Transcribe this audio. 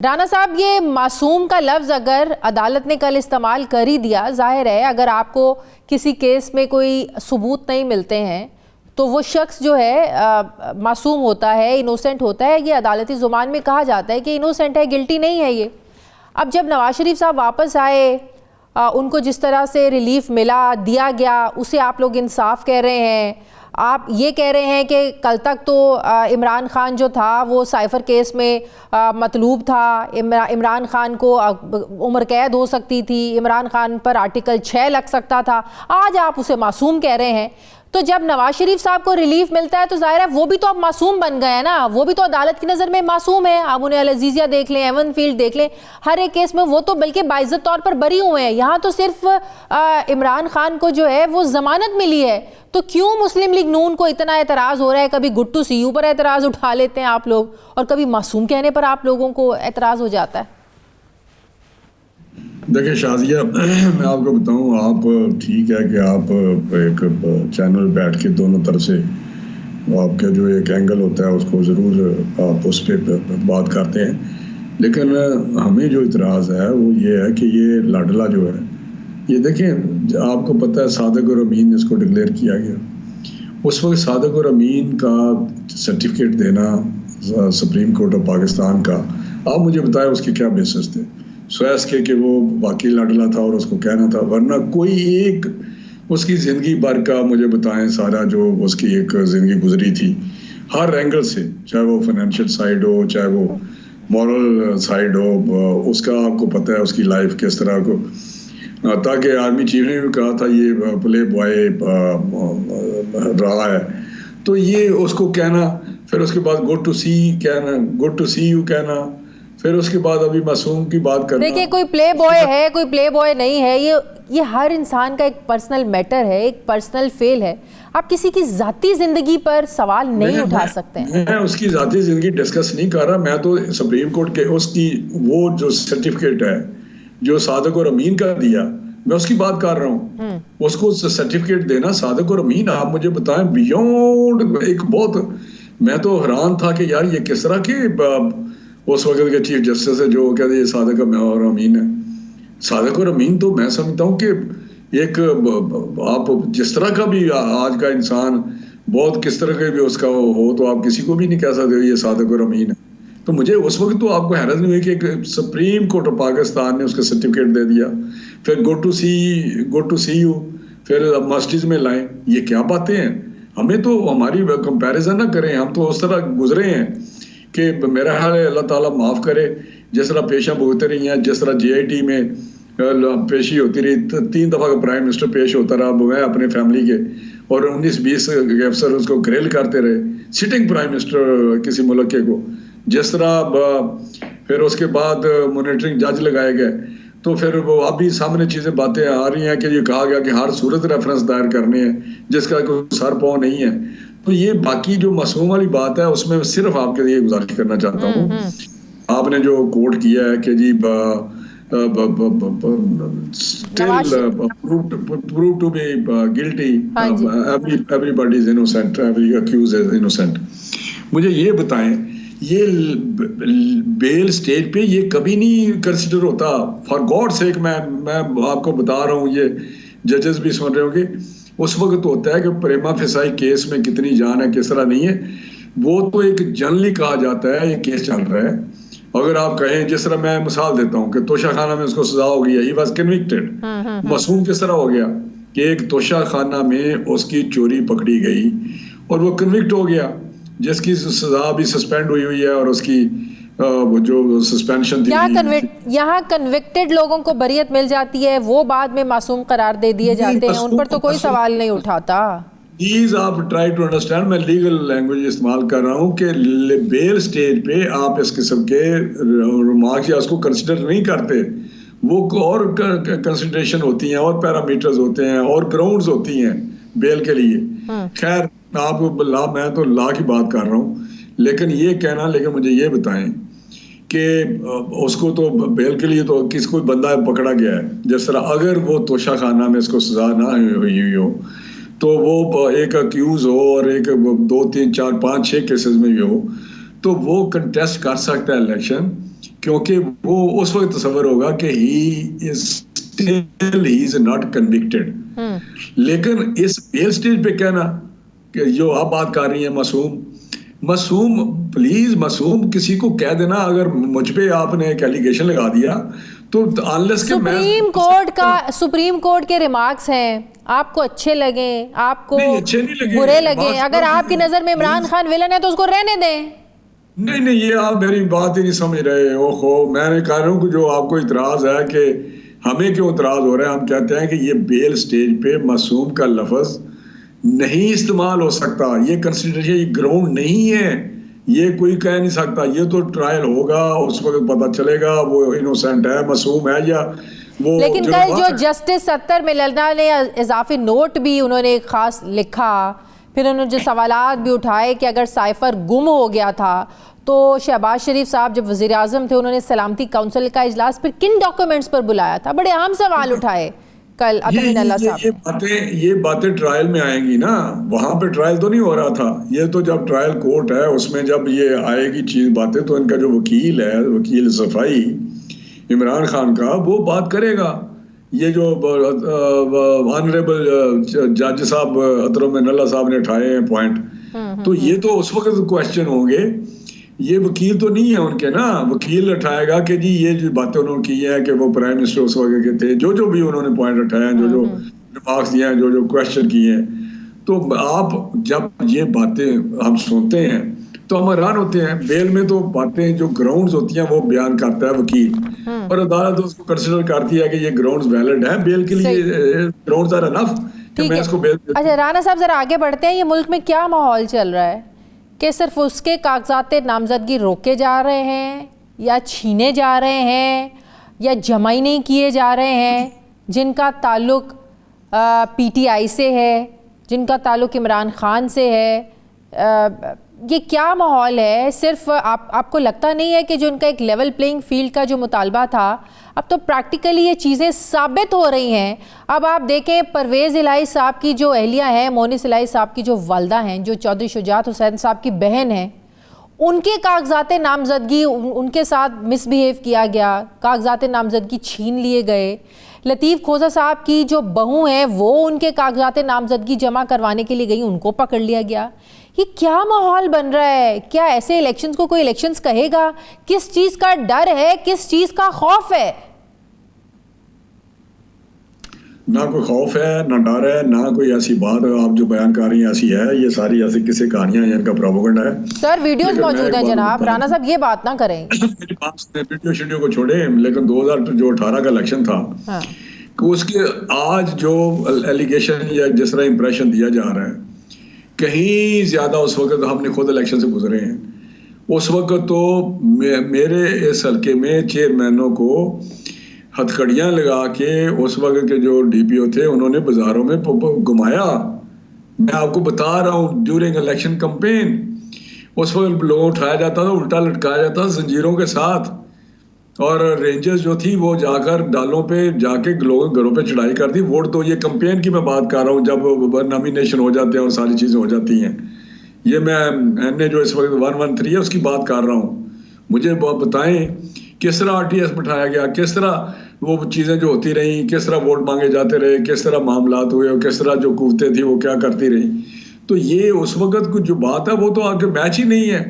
राना साहब, ये मासूम का लफ्ज़ अगर अदालत ने कल इस्तेमाल कर ही दिया, जाहिर है अगर आपको किसी केस में कोई सबूत नहीं मिलते हैं तो वो शख्स जो है मासूम होता है, इनोसेंट होता है। ये अदालती ज़ुबान में कहा जाता है कि इनोसेंट है, गिल्टी नहीं है ये। अब जब नवाज शरीफ साहब वापस आए, उनको जिस तरह से रिलीफ मिला दिया गया, उसे आप लोग इंसाफ कह रहे हैं। आप ये कह रहे हैं कि कल तक तो इमरान खान जो था वो साइफर केस में मतलूब था, इमरान खान को उम्र कैद हो सकती थी, इमरान खान पर आर्टिकल 6 लग सकता था। आज आप उसे मासूम कह रहे हैं। तो जब नवाज शरीफ साहब को रिलीफ मिलता है तो जाहिर है वो भी तो अब मासूम बन गए हैं ना, वो भी तो अदालत की नज़र में मासूम है। आप उन्हें अल अजीज़िया देख लें, एवन फील्ड देख लें, हर एक केस में वो तो बल्कि बाइज्जत तौर पर बरी हुए हैं। यहाँ तो सिर्फ इमरान खान को जो है वो जमानत मिली है। तो क्यों मुस्लिम लीग नून को इतना एतराज़ हो रहा है? कभी गुड टू सी यू पर एतराज़ उठा लेते हैं आप लोग और कभी मासूम कहने पर आप लोगों को एतराज़ हो जाता है। देखिए शाजिया, मैं आपको बताऊं, आप ठीक है कि आप एक चैनल बैठ के दोनों तरफ से आपका जो एक एंगल होता है उसको ज़रूर आप उस पर बात करते हैं, लेकिन हमें जो इतराज़ है वो ये है कि ये लाडला जो है, ये देखें, आपको पता है सादिक और अमीन इसको डिक्लेयर किया गया। उस वक्त सादिक और अमीन का सर्टिफिकेट देना सुप्रीम कोर्ट ऑफ पाकिस्तान का, आप मुझे बताएं उसके क्या बेसिस थे? स्वैस के कि वो वाकई लाडला था और उसको कहना था, वरना कोई एक उसकी ज़िंदगी भर का मुझे बताएं सारा जो उसकी एक ज़िंदगी गुजरी थी हर एंगल से, चाहे वो फाइनेंशियल साइड हो, चाहे वो मॉरल साइड हो, उसका आपको पता है उसकी लाइफ किस तरह को, ताकि आर्मी चीफ ने भी कहा था ये प्ले बॉय रहा है। तो ये उसको कहना, फिर उसके बाद गुड टू सी कहना, गुड टू सी यू कहना, फिर उसके बाद अभी मासूम की बात करना। देखिए, कोई प्ले बॉय है, कोई प्ले बॉय नहीं है, ये हर इंसान का एक पर्सनल मैटर है, एक पर्सनल फेल है। आप किसी की जाती जिंदगी पर सवाल नहीं उठा सकते हैं। मैं उसकी जाती जिंदगी डिस्कस नहीं कर रहा, मैं तो सुप्रीम कोर्ट के उसकी वो जो सर्टिफिकेट है जो सादिक और अमीन का दिया, मैं उसकी बात कर रहा हूँ। उसको सर्टिफिकेट देना सादिक और अमीन, आप मुझे बताएं, बियॉन्ड एक बहुत, मैं तो हैरान था कि यार ये किस तरह के उस वक्त के चीफ जस्टिस है जो कहते हैं सादिक और अमीन है। सादिक और अमीन तो मैं समझता हूँ कि एक आप जिस तरह का भी आज का इंसान बहुत किस तरह का भी उसका हो, तो आप किसी को भी नहीं कह सकते ये सादिक और अमीन है। तो मुझे उस वक्त तो आपको हैरत नहीं हुई कि एक सुप्रीम कोर्ट ऑफ पाकिस्तान ने उसका सर्टिफिकेट दे दिया, फिर गुड टू सी यू, फिर मस्जिद में लाएं। ये क्या बातें हैं? हमें तो हमारी कंपैरिजन ना करें, हम तो उस तरह गुजरे हैं कि मेरा ख्याल है अल्लाह ताला माफ़ करे, जिस तरह पेशा भुगत रही हैं, जिस तरह JIT में पेशी होती रही, 3 दफ़ा का प्राइम मिनिस्टर पेश होता रहा, मैं अपने फैमिली के, और 19-20 अफसर उसको ग्रिल करते रहे, सिटिंग प्राइम मिनिस्टर किसी मुल्क के को, जिस तरह फिर उसके बाद मॉनिटरिंग जज लगाए गए। तो फिर वो अभी सामने चीज़ें बातें आ रही हैं कि ये कहा गया कि हर सूरत रेफरेंस दायर करने हैं जिसका कोई सर पाँव नहीं है। तो ये बाकी जो मासूम वाली बात है उसमें सिर्फ आपके लिए गुजारिश करना चाहता हूँ, आपने जो कोट किया है कि जी still proved to be guilty, everybody is innocent, every accused is innocent। मुझे ये बताएं, ये बेल स्टेज पे ये कभी नहीं कंसिडर होता? फॉर गॉड सेक, मैं आपको बता रहा हूँ, ये जजेस भी सुन रहे होंगे, उस वक्त होता है कि प्रेमा फिसाई केस में कितनी जान है, किस तरह नहीं है, वो तो एक जनरली कहा जाता है ये केस चल रहा है। अगर आप कहें, जिस तरह मैं मिसाल देता हूँ कि तोशा खाना में उसको सजा हो गई है, ही वाज कन्विक्टेड। मासूम किस तरह हो गया कि एक तोशा खाना में उसकी चोरी पकड़ी गई और वो कन्विक्ट हो गया, जिसकी सजा भी सस्पेंड हुई है, और उसकी वो जो सस्पेंशन थी, यहाँ कन्विक्टेड लोगों को बरियत मिल जाती है, वो बाद में मासूम करार दे दिए जाते हैं, उन पर तो कोई सवाल नहीं उठाता। प्लीज आप ट्राई टू अंडरस्टैंड, मैं लीगल लैंग्वेज इस्तेमाल कर रहा हूँ कि बेल स्टेज पे आप इस किस्म के रिमार्क्स या उसको कंसिडर नहीं करते। वो और कंसिडरेशन होती हैं, और पैरामीटर्स होते हैं, और ग्राउंड्स होती हैं बेल के लिए। खैर, आप मैं तो ला की बात कर रहा हूँ, लेकिन ये कहना, लेकिन मुझे ये बताएं कि उसको तो बेल के लिए तो कोई बंदा पकड़ा गया है, जिस तरह अगर वो तोशा खाना में इसको सजा ना हुई हो, तो वो एक अक्यूज हो और एक 2, 3, 4, 5, 6 केसेस में भी हो, तो वो कंटेस्ट कर सकता है इलेक्शन, क्योंकि वो उस वक्त तस्वर होगा कि ही इज नॉट कन्विक्टेड। लेकिन इस बेल स्टेज पे कहना कि जो आप बात कर रही है मासूम, प्लीज मासूम किसी को कह देना, अगर मुझ पे आपने एक एलिगेशन लगा दिया तो अनलेस के सुप्रीम कोर्ट के रिमार्क्स हैं, आपको अच्छे लगे, आपको अच्छे नहीं लगे, बुरे लगे, अगर आपकी नजर में इमरान खान विलन है तो उसको रहने दें। नहीं, ये आप मेरी बात ही नहीं समझ रहे। ओहो, मैंने कह रहा हूँ कि जो आपको इतराज है कि हमें क्यों इतराज हो रहा है, हम कहते हैं कि ये बेल स्टेज पे मासूम का लफ्ज नहीं इस्तेमाल हो सकता, ये कंसिडरेशन, ये ग्राउंड नहीं है, ये कोई कह नहीं सकता। ये तो ट्रायल होगा, उस वक्त पता चलेगा वो इनोसेंट है, मासूम है या वो। लेकिन कल जो जस्टिस सत्तर मिलना ने इजाफी नोट भी उन्होंने एक खास लिखा, फिर उन्होंने जो सवालात भी उठाए कि अगर साइफर गुम हो गया था तो शहबाज शरीफ साहब जब वज़ीर आज़म थे उन्होंने सलामती काउंसिल का इजलास फिर किन डॉक्यूमेंट्स पर बुलाया था, बड़े अहम सवाल उठाए कल अतमीन अल्लाह साहब। ये बातें ट्रायल में आएंगी ना, वहां पे ट्रायल तो नहीं हो रहा था, ये तो जब ट्रायल कोर्ट है उसमें जब ये आएगी चीज बातें, तो इनका जो वकील है, वकील सफाई इमरान खान का, वो बात करेगा। ये जो ऑनरेबल जज साहब अतरमिन अल्लाह साहब ने उठाए हैं पॉइंट, तो ये तो उस वक्त क्वेश्चन होंगे। ये वकील तो नहीं है उनके ना, वकील उठाएगा कि जी ये जो बातें उन्होंने की हैं कि वो प्राइम मिनिस्टर उस वक्त के थे, जो भी उन्होंने पॉइंट उठाए हैं, जो रिमार्क्स दिए हैं, जो क्वेश्चन किए हैं, तो आप जब ये बातें हम सुनते हैं तो हम हैरान होते हैं। बेल में तो बातें जो ग्राउंड्स होती हैं वो बयान करता है वकील, और अदालत उसको कंसिडर करती है कि ये ग्राउंड्स वैलिड है बेल के लिए, ग्राउंड्स आर इनफ कि मैं इसको बेल। अच्छा राना साहब जरा आगे बढ़ते हैं, ये मुल्क में क्या माहौल चल रहा है कि सिर्फ उसके कागजात नामजदगी रोके जा रहे हैं या छीने जा रहे हैं या जमा ही नहीं किए जा रहे हैं, जिनका ताल्लुक पीटीआई से है, जिनका ताल्लुक इमरान खान से है, ये क्या माहौल है? सिर्फ आपको लगता नहीं है कि जो उनका एक लेवल प्लेइंग फील्ड का जो मुतालबा था, अब तो प्रैक्टिकली ये चीज़ें साबित हो रही हैं। अब आप देखें परवेज़ इलाही साहब की जो अहलिया हैं, मोनिस इलाही साहब की जो वालदा हैं, जो चौधरी शुजात हुसैन साहब की बहन हैं, उनके कागजात नामजदगी उनके साथ मिसबिहेव किया गया, कागजात नामजदगी छीन लिए गए। लतीफ़ खोजा साहब की जो बहू हैं वो उनके कागजात नामजदगी जमा करवाने के लिए गई, उनको पकड़ लिया गया। ये क्या माहौल बन रहा है? क्या ऐसे इलेक्शंस को कोई इलेक्शंस कहेगा? किस चीज़ का डर है, किस चीज़ का खौफ है? ना कोई खौफ है, ना डर है, ना कोई ऐसी बात आप जो बयान कर रही हैं ऐसी है। ये सारी ऐसी किसी कहानियां हैं, इनका प्रोपेगेंडा है। सर वीडियोस मौजूद हैं जनाब, राना साहब ये बात ना करें। मेरे पास वीडियो को छोड़े, लेकिन 2018 का इलेक्शन था, हाँ। उसके आज जो एलिगेशन या जिस तरह इंप्रेशन दिया जा रहा है, कहीं ज्यादा उस वक्त हमने खुद इलेक्शन से गुजरे हैं। उस वक्त तो मेरे इस हल्के में चेयरमैनों को हथकड़ियां लगा के उस वक्त के जो डीपीओ थे उन्होंने बाजारों में घुमाया। मैं आपको बता रहा हूँ, ड्यूरिंग इलेक्शन कैंपेन उस वक्त लोगों उठाया जाता था, उल्टा लटकाया जाता था जंजीरों के साथ, और रेंजर्स जो थी वो जाकर डालों पे जाके लोगों घरों पे चढ़ाई करती। वोट तो ये कैंपेन की मैं बात कर रहा हूँ, जब नॉमिनेशन हो जाते हैं और सारी चीजें हो जाती हैं। ये मैं एनए जो इस वक्त 113 है उसकी बात कर रहा हूँ। मुझे बताएं किस तरह आरटीएस बिठाया गया, किस तरह वो चीजें जो होती रही, किस तरह वोट मांगे जाते रहे, किस तरह मामलात हुए और किस तरह जो कुव्वतें थी वो क्या करती रही। तो ये उस वक्त कुछ जो बात है वो तो आगे मैच ही नहीं है।